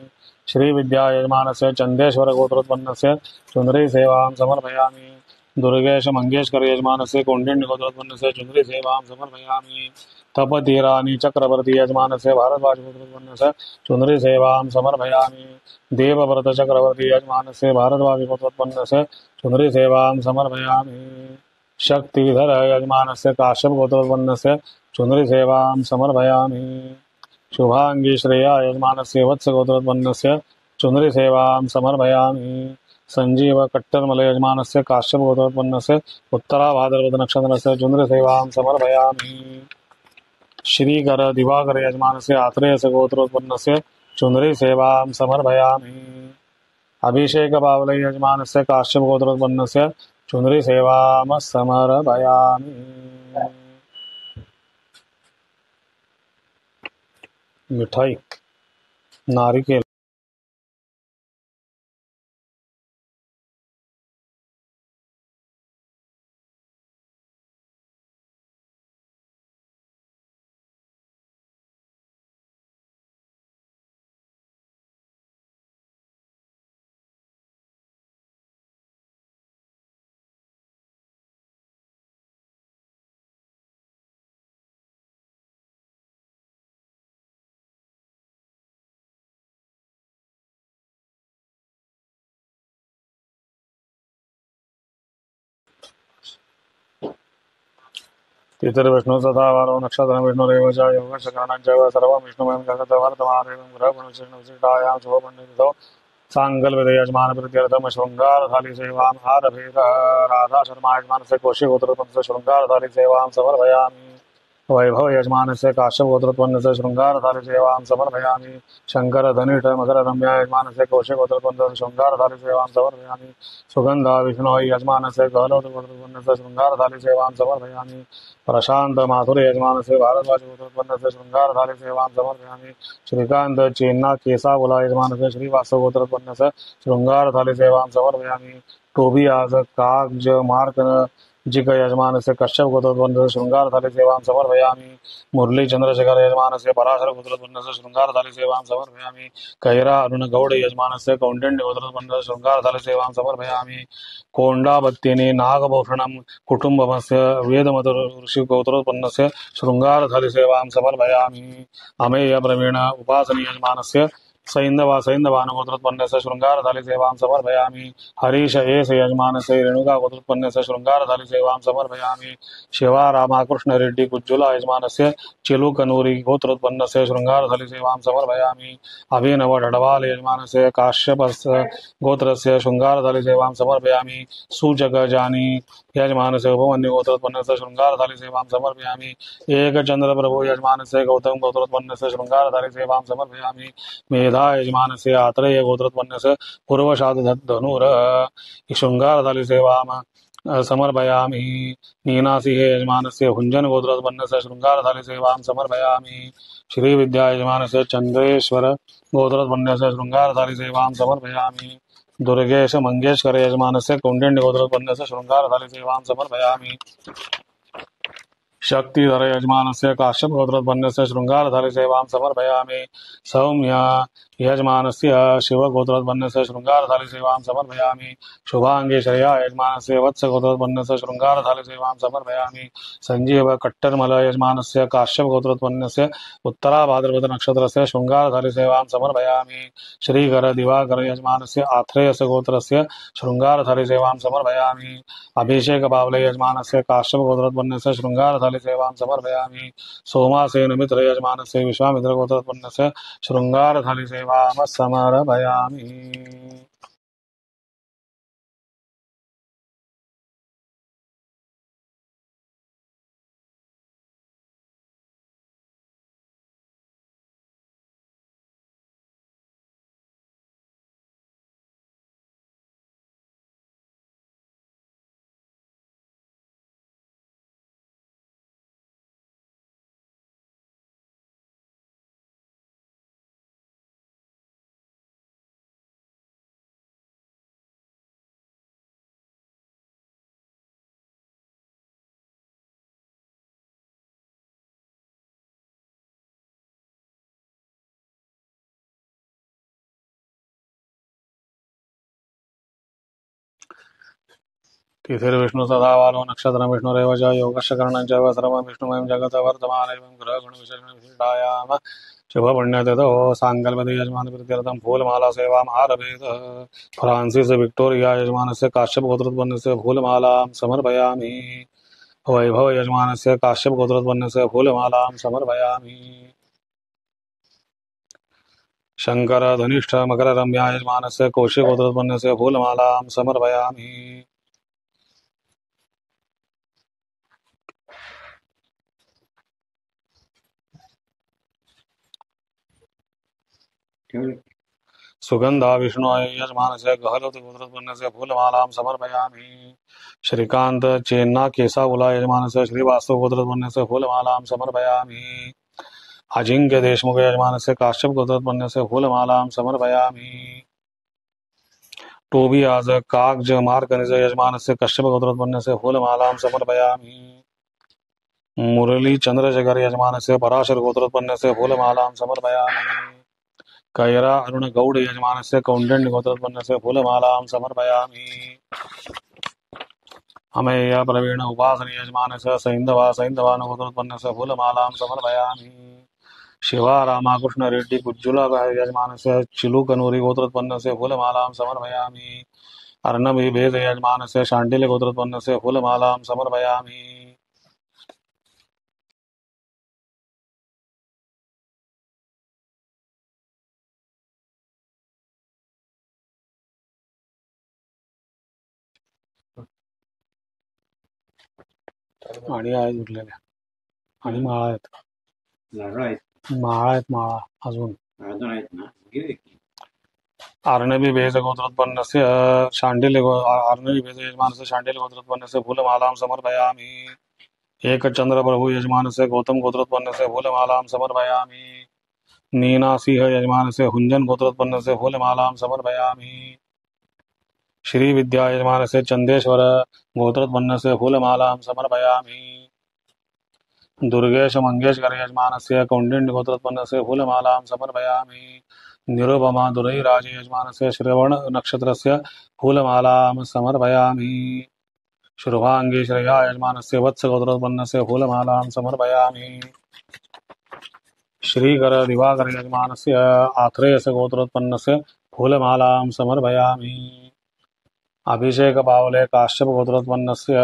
श्री विद्या यजमानस्य चंदेश्वर गोत्रोत्पन्नस्य चुन्दरी सेवां समर्पयामि दुर्गेश मंगेशकर यजमानस्य कौण्डिन्य गोत्रोत्पन्नस्य चुन्दरी सेवां समर्पयामि तपति रानी चक्रवर्ती यजमानस्य भारद्वाज गोत्रोत्पन्नस्य चुन्दरी सेवां समर्पयामि देवव्रत चक्रवर्ती यजमानस्य भारद्वाज गोत्रोत्पन्नस्य चुन्दरी सेवां समर्पयामि शक्तिधर यजमानस्य काश्यप गोत्रोत्पन्नस्य चुन्दरी सेवां समर्पयामि शुभांगी श्रेया यजमानस्य वत्स गोत्रोत्पन्नस्य चुन्दरी सेवां समर्पयामि संजीव कट्टरमल यजमानस्य काश्यप गोत्रोत्पन्नस्य उत्तराभाद्रपद नक्षत्रस्य चुन्दरी सेवां समर्पयामि श्रीकर दिवाकर यजमानस्य आत्रेयस्य गोत्रोत्पन्नस्य चुन्दरी सेवां समर्पयामि अभिषेक बावले यजमानस्य काश्यप गोत्रोत्पन्नस्य चुन्दरी सेवां समर्पयामि मिठाई नारिकेल तिथिर्विष्णु तथा वारो नक्षत्र विष्णुरेव च योगश्च करणं चैव सर्वं विष्णुमयं जगत् वर्तमानैवं ग्रहगुणविशेषविशिष्टायां शुभपुण्यतिथौ साङ्कल्पदे यजमानप्रीत्यर्थं शृङ्गारथाली सेवां आरभेत राधा शर्मा यजमानस्य कौशिकगोत्रोत्पन्नस्य शृङ्गारथाली सेवां समर्पयामि वैभव यजमानस्य काश्यपगोत्रोत्पन्नस्य शृङ्गारथाली सेवां समर्पयामि शङ्कर धनिष्ठ मकररम्या यजमानस्य कौशिकगोत्रोत्पन्नस्य शृङ्गारथाली सेवां समर्पयामि सुगन्धा विष्णु यजमानस्य गहलोतगोत्रोत्पन्नस्य शृङ्गारथाली सेवां समर्पयामि प्रशांत माथुर यजमानस्य भारद्वाज गोत्रोत्पन्नस्य शृङ्गारथाली सेवां समर्पयामि श्रीकांत चेन्ना केसावुला यजमानस्य श्रीवासव गोत्रोत्पन्नस्य शृङ्गारथाली सेवां समर्पयामि टोबियास कागज मार्क जिक यजमानस्य कश्यप गोत्रोत्पन्नस्य शृङ्गारथाली सेवां समर्पयामि मुरली चंद्रशेखर यजमानस्य पराशर गोत्रोत्पन्नस्य शृङ्गारथाली सेवां समर्पयामि कैरा अरुण गौड यजमानस्य कौण्डिन्य गोत्रोत्पन्नस्य शृङ्गारथाली सेवां समर्पयामि कोण्डाबत्तिनी नागभूषणं कुटुम्बमस्य वेदमत ऋषि गोत्रोत्पन्नस्य शृङ्गारथाली सेवां समर्पयामि अमेय प्रवीण उपासनी यजमानस्य सैन्धवान गोत्रोत्पन्नस्य शृङ्गारथाली सेवां समर्पयामि हरीश एस यजमानस्य रेणुका गोत्रोत्पन्नस्य शृङ्गारथाली सेवां समर्पयामि शिवा रामकृष्ण रेड्डी कुज्जुला यजमानस्य चिलुकनूरी गोत्रोत्पन्नस्य शृङ्गारथाली सेवां समर्पयामि अभिनव ढडवाल यजमानस्य काश्यपस्य गोत्रस्य शृङ्गारथाली सेवां समर्पयामि सूचक जानी यजमानस्य उपमन्यु गोत्रोत्पन्नस्य शृङ्गारथाली सेवां समर्पयामि एकचंद्र प्रभु यजमानस्य गौतम गोत्रोत्पन्नस्य शृङ्गारथाली सेवां समर्पयामि मेधा यजमानस्य आत्रेय गोत्रोत्पन्नस्य पूर्वषाद धनुर शृङ्गारथाली सेवां समर्पयामि। नीनासिंह यजमानस्य हुञ्जन गोत्रोत्पन्नस्य शृङ्गारधारी सेवां समर्पयामि। श्रीविद्या यजमानस्य चन्द्रेश्वर गोत्रोत्पन्नस्य शृङ्गारधारी सेवां समर्पयामि। दुर्गेश मंगेशकर यजमानस्य कौण्डिन्य गोत्रोत्पन्नस्य शृङ्गारधारी सेवां समर्पयामि। शक्तिधर यजमानस्य काश्यप गोत्रोत्पन्नस्य शृङ्गारधारी सेवां समर्पयामि। सौम्य यजमानस्य शिव गोत्रोत्पन्नस्य शृङ्गारधारी सेवां समर्पयामि। शुभांगी श्रेया यजमानस्य वत्स गोत्रोत्पन्नस्य शृङ्गारधारी सेवां समर्पयामि। संजीव कट्टरमल यजमानस्य काश्यप गोत्रोत्पन्नस्य उत्तराभाद्रपद नक्षत्रस्य शृङ्गारधारी सेवां समर्पयामि। श्रीकर दिवाकर यजमानस्य आत्रेयस्य गोत्रस्य शृङ्गारधारी सेवां समर्पयामि। अभिषेक बावले यजमानस्य काश्यप गोत्रोत्पन्नस्य शृङ्गारधारी सेवां समर्पयामि। सोमासेन मित्र यजमानस्य विश्वामित्र गोत्रोत्पन्नस्य शृङ्गारधारी सेवां समर्पयामि। तिथिर्विष्णु सदा बालो नक्षत्रं विष्णुरेव च योगस्य करणं च सर्वं विष्णुमयं जगत् वर्तमानैवं ग्रहगुणविशेषविशिष्टायां शुभपुण्यतिथौ साङ्कल्पदे यजमानप्रीत्यर्थं फूलमाला सेवाम् आरभेत। फ्रांसिस विक्टोरिया यजमानस्य काश्यप गोत्रोत्पन्नस्य फूलमालां समर्पयामि। वैभव यजमानस्य काश्यप गोत्रोत्पन्नस्य फूलमालां समर्पयामि। शंकर धनिष्ठ मकर रम्या यजमानस्य कौशिक गोत्रोत्पन्नस्य फूलमालां समर्पयामि। सुगंधा विष्णु यजमानस्य गहलोत गोत्रोत्पन्नस्य फूलमालां समर्पयामि। श्रीकांत चेन्ना केसावुला यजमानस्य श्रीवास्तव गोत्रोत्पन्नस्य फूलमालां समर्पयामि। अजिंक्य देशमुख यजमानस्य काश्यप गोत्रोत्पन्नस्य फूलमालां समर्पयामि। टोबियास कागज मार्कनिज यजमानस्य कश्यप गोत्रोत्पन्नस्य फूलमालां समर्पयामि। मुरली चंद्रशेखर यजमानस्य पराशर गोत्रोत्पन्नस्य फूलमालां समर्पयामि। कैरा अरुण गौड़ यजमानस्य कौण्डिन्य गोत्रोत्पन्नस्य फूलमालां समर्पयामि। अमेय प्रवीण उपासने यजमानस्य सैन्धवान गोत्रोत्पन्नस्य फूलमालां समर्पयामि। शिवा रामाकृष्ण रेड्डी कुज्जुला यजमानस्य चिलुकनूरी गोत्रोत्पन्नस्य फूलमालां समर्पयामि। अर्णवी भेद यजमानस्य शाण्डिल्य गोत्रोत्पन्नस्य फूलमालां समर्पयामि। आणि आहेत उरलेल्या आणि माळा आहेत. माळा अजून आर्णवी भेद गोत्रोत्पन्नस्य आर्णवी भेद यजमानस्य शाण्डिल्य गोत्रोत्पन्नस्य फूलमालां समर्पयामि। एकचंद्र प्रभु यजमानस्य गौतम गोत्रोत्पन्नस्य फूलमालां समर्पयामि। नीना सिंह यजमानस्य हुंजन गोत्रोत्पन्नस्य फूलमालां समर्पयामि। श्री विद्या यजमानस्य चंदेश्वर गोत्रोत्पन्नस्य फूलमालां समर्पयामि। दुर्गेश मंगेशकर यजमानस्य कौण्डिन्य गोत्रोत्पन्नस्य फूलमालां समर्पयामि। निरुपमा दुरैराज यजमानस्य श्रवण नक्षत्रस्य फूलमालां समर्पयामि। शुभांगी श्रेया यजमानस्य वत्स गोत्रोत्पन्नस्य फूलमालां समर्पयामि। श्रीकर दिवाकर यजमानस्य आत्रेयस गोत्रोत्पन्नस्य फूलमालां समर्पयामि। अभिषेक बावले काश्यप गोत्रोत्पन्नस्य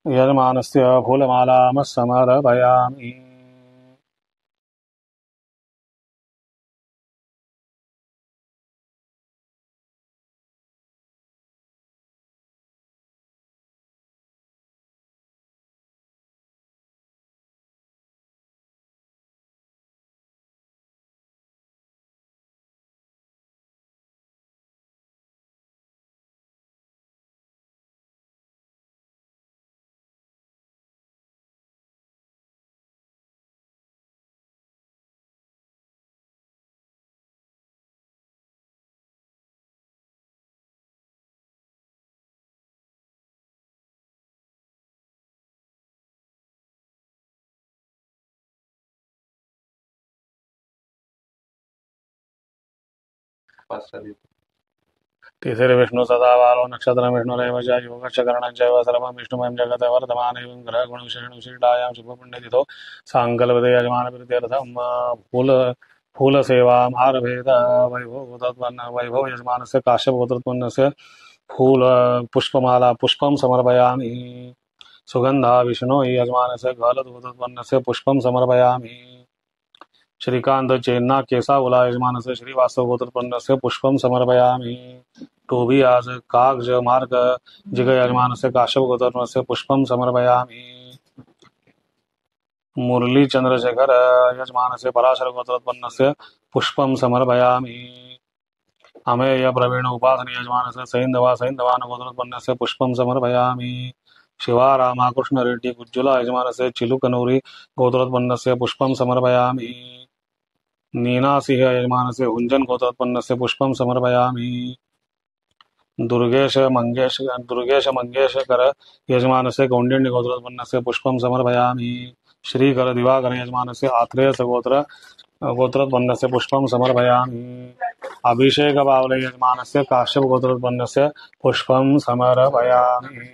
यजमानस्य फूलमालां समर्पयामि। तिथिर् विष्णु सदा बालो नक्षत्रं विष्णुरेव च योगश्च करणं चैव सर्वं विष्णुमयं जगत् वर्तमान एवं ग्रहगुणविशेषण विशिष्टायां शुभपुण्यतिथौ साङ्कल्पदे यजमानप्रीत्यर्थं फूलसेवाम् आरभेत वैभव यजमानस्य काश्यपगोत्रोत्पन्नस्य फूल पुष्पमाला पुष्पं समर्पयामि सुगन्धा विष्णो यजमानस्य गलद्गोत्रोत्पन्नस्य पुष्पं समर्पयामि श्रीकांत चेन्ना केसावला यजमानस्य श्रीवास्तव गोत्रोत्पन्नस्य पुष्पं समर्पयामि टोबियास कागज मार्ग जिग यजमानस्य काश्यप गोत्रोत्पन्नस्य पुष्पं समर्पयामि मुरली चंद्रशेखर यजमानस्य पराशर गोत्रोत्पन्नस्य पुष्पं समर्पयामि अमेय प्रवीण उपासन यजमानस्य सैन्धवान गोत्रोत्पन्नस्य पुष्पं समर्पयामि शिवा रामाकृष्ण रेड्डी कुज्जुला यजमानस्य चिलुकनूरी गोत्रोत्पन्नस्य पुष्पं समर्पयामि नीना सिंह यजमानस्य हुंजन गोत्रोत्पन्नस्य पुष्पं समर्पयामि दुर्गेश मंगेशकर यजमानस्य कौंडिन्य गोत्रोत्पन्नस्य पुष्पं समर्पयामि श्रीकर दिवाकर यजमानस्य आत्रेय गोत्रोत्पन्नस्य पुष्पं समर्पयामि अभिषेक बावले यजमानस्य काश्यप गोत्रोत्पन्नस्य पुष्पं समर्पयामि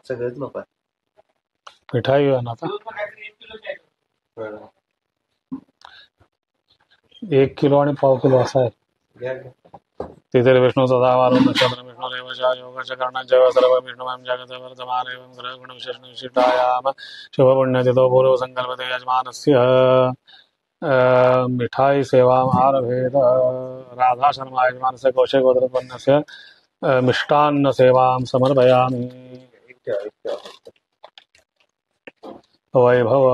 सगळंच नको मिठाई है ना था 1 किलो आणि पाव किलो असा आहे तिथे विष्णू सदावारो नक्षत्र विष्णु रेवजा योगच कर्ण जय सर्व विष्णुमयं जगत वर्तमान एवं ग्रह गुण विशेषण विशिष्टायाम शुभ पुण्यतिथो पूर्व संकल्पते यजमानस्य मिठाई सेवा आरभेत राधा शर्मा यजमानस्य कौशिक गोत्रोत्पन्नस्य मिष्टान्न सेवां समर्पयामि वैभव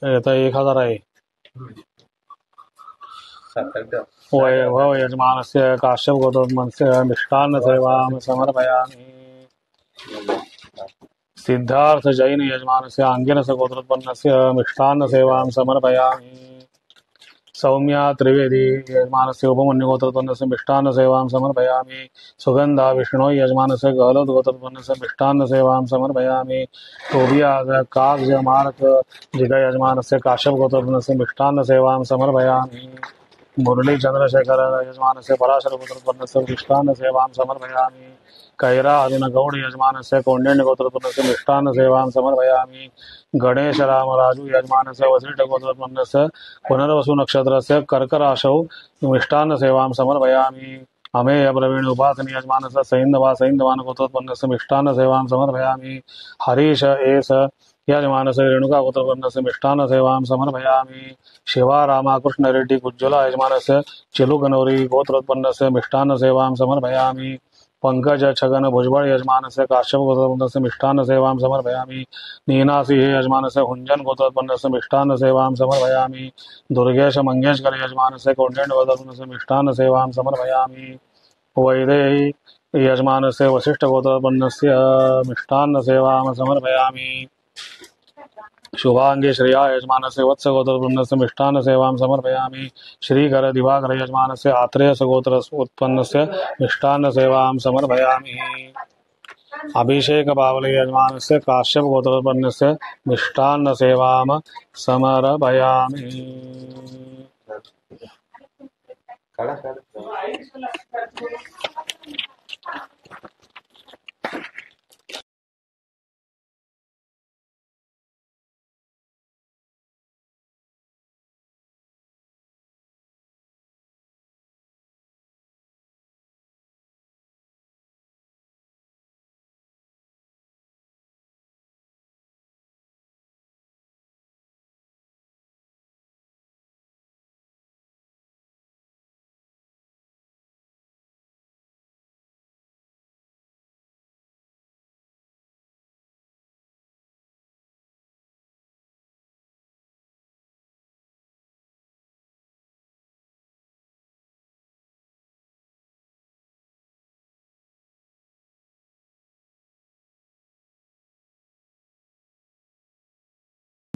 येतं 1000 आहे वैभव यजमानस्य काश्यप गोत्रोत्पन्नस्य मिष्टान्न सेवां समर्पयामि सिद्धार्थ जैन यजमानस्य आंगिरस गोत्रोत्पन्नस्य मिष्टान्न सेवां समर्पयामि सौम्या त्रिवेदी यजमानस्य उपमन्यु गोत्रोत्पन्नस्य मिष्टान्न सेवां समर्पयामि सुगंधा विष्णु यजमानस्य गहलोत गोत्रोत्पन्नस्य मिष्टान्न सेवां समर्पयामि टोबियास कागज मार्ग जिग यजमानस्य काश्यप गोत्रोत्पन्नस्य मिष्टान्न सेवां समर्पयामि मुरली चंद्रशेखर यजमानस्य पराशर गोत्रोत्पन्नस्य मिष्टान्न सेवां समर्पयामि कैरा अर्जुन गौड़ यजमानस्य कौंडिन्य गोत्रोत्पन्नस्य मिष्टान्न सेवां समर्पयामि गणेश राम राजू यजमानस्य वसिष्ठ गोत्रोत्पन्नस्य पुनर्वसु नक्षत्रस्य कर्कराशौ मिष्टान्न सेवां समर्पयामि अमेय प्रवीण उपासन यजमानस्य सैन्धवान गोत्रोत्पन्नस्य मिष्टान्न सेवां समर्पयामि हरीश एस यजमानस्य रेणुका गोत्रोत्पन्नस्य मिष्टान्न सेवां समर्पयामि शिवा रामाकृष्ण रेड्डी कुज्जुला यजमानस्य चिलुकनौरी गोत्रोत्पन्नस्य मिष्टान्न सेवां समर्पयामि पंकज छगन भुजबल यजमानस्य काश्यप गोत्रोत्पन्नस्य मिष्टान्न सेवां समर्पयामि नीना सिंह यजमानस्य हुंजन गोत्रोत्पन्नस्य मिष्टान्न सेवां समर्पयामि दुर्गेश मंगेशकर यजमानस्य कौंडिन्य गोत्रोत्पन्नस्य मिष्टान्न सेवां समर्पयामि वैदेही यजमानस्य वसिष्ठ गोत्रोत्पन्नस्य मिष्टान्न सेवां समर्पयामि शुभांगी श्रेया यजमानस्य वत्स गोत्रोत्पन्नस्य मिष्टान्न सेवां समर्पयामि श्रीकर दिवाकर यजमानस्य आत्रेय गोत्र उत्पन्नस्य मिष्टान्न सेवां समर्पयामि अभिषेक बावले यजमानस्य काश्यप गोत्रोत्पन्नस्य मिष्टान्न सेवां समर्पयामि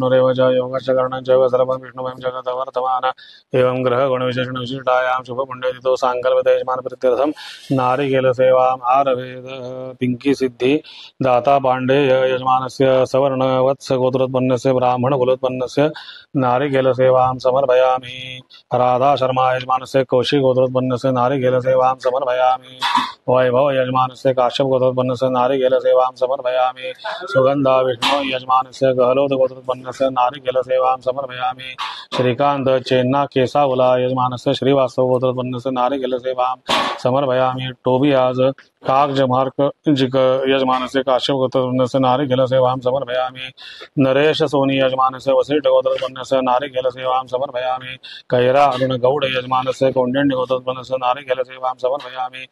नुरेव च योगश्च करणं च सर्वं विष्णुमयं जगतवर्तमान एवं ग्रह गुण विशेषण विशिष्टायां शुभ पुण्यतिथौ सांकल्पते यजमान प्रीत्यर्थं नारिकेल सेवाम् आरभेद पिंकी सिद्धि दाता पाण्डेय यजमानस्य सवर्ण वत्स गोत्रोत्पन्नस्य ब्राह्मण कुलोत्पन्नस्य नारिकेल सेवां समर्पयामि राधा शर्मा यजमानस्य कौशिक गोत्रोत्पन्नस्य नारिकेल सेवां समर्पयामि वैभव यजमानस्य काश्यप गोत्रोत्पन्नस्य नारिकेल सेवां समर्पयामि सुगंधा विष्णु यजमानस्य गहलोत गोत्रोत्पन्नस्य नारिकेल सेवां समर्पयामि श्रीकांत चेन्ना केसावला यजमानस्य श्रीवास्तव गोत्रोत्पन्नस्य नारिकेल सेवां समर्पयामि टोबियाज कागज मार्क यजमानस्य काश्यप गोत्रोत्पन्नस्य नारिकेल सेवां समर्पयामि नरेश सोनी यजमानस्य वसिष्ठ गोत्रोत्पन्नस्य नारिकेल सेवां समर्पयामि कैरा अरुण गौड यजमानस्य कौंडिन्य गोत्रोत्पन्नस्य नारिकेल सेवां समर्पयामि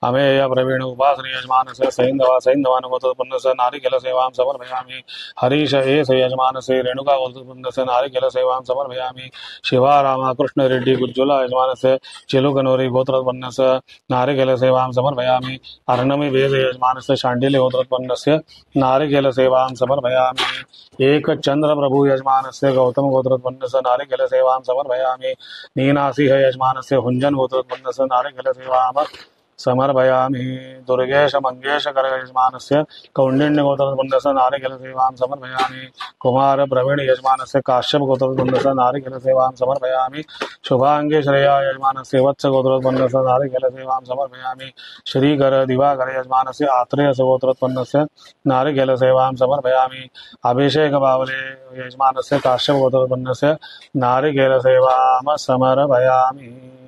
अमेय प्रवीण उपासने यजमानस्य सैन्धवान गोत्रोत्पन्नस्य नारिकेल सेवां समर्पयामि हरीश एस यजमानस्य रेणुका गोत्रोत्पन्नस्य नारिकेल सेवां समर्पयामि शिवा रामकृष्ण रेड्डी गुज्जुला यजमानस्य चिलुकनोरी गोत्रोत्पन्नस्य नारिकेल सेवां समर्पयामि अर्णमि वेद यजमानस्य शाण्डिल्य गोत्रोत्पन्नस्य नारिकेल सेवां समर्पयामि एक चंद्र प्रभु यजमानस्य गौतम गोत्रोत्पन्नस्य नारिकेल सेवां समर्पयामि नीनासिंह यजमानस्य हुंजन गोत्रोत्पन्नस्य नारिकेल सेवां समर्पयामि दुर्गेश मंगेश कर यजमानस्य कौंडिन्य गोत्रोत्पन्नस्य नारिकेल सेवां समर्पयामि कुमार प्रवीण यजमानस्य काश्यप गोत्रोत्पन्नस्य नारिकेल सेवां समर्पयामि शुभांगी श्रेया यजमानस्य वत्स गोत्रोत्पन्नस्य नारिकेल सेवां समर्पयामि श्रीकर दिवाकर यजमानस्य आत्रेय गोत्रोत्पन्नस्य नारिकेल सेवां समर्पयामि अभिषेक बावले यजमानस्य काश्यप गोत्रोत्पन्नस्य नारिकेल सेवां समर्पयामि।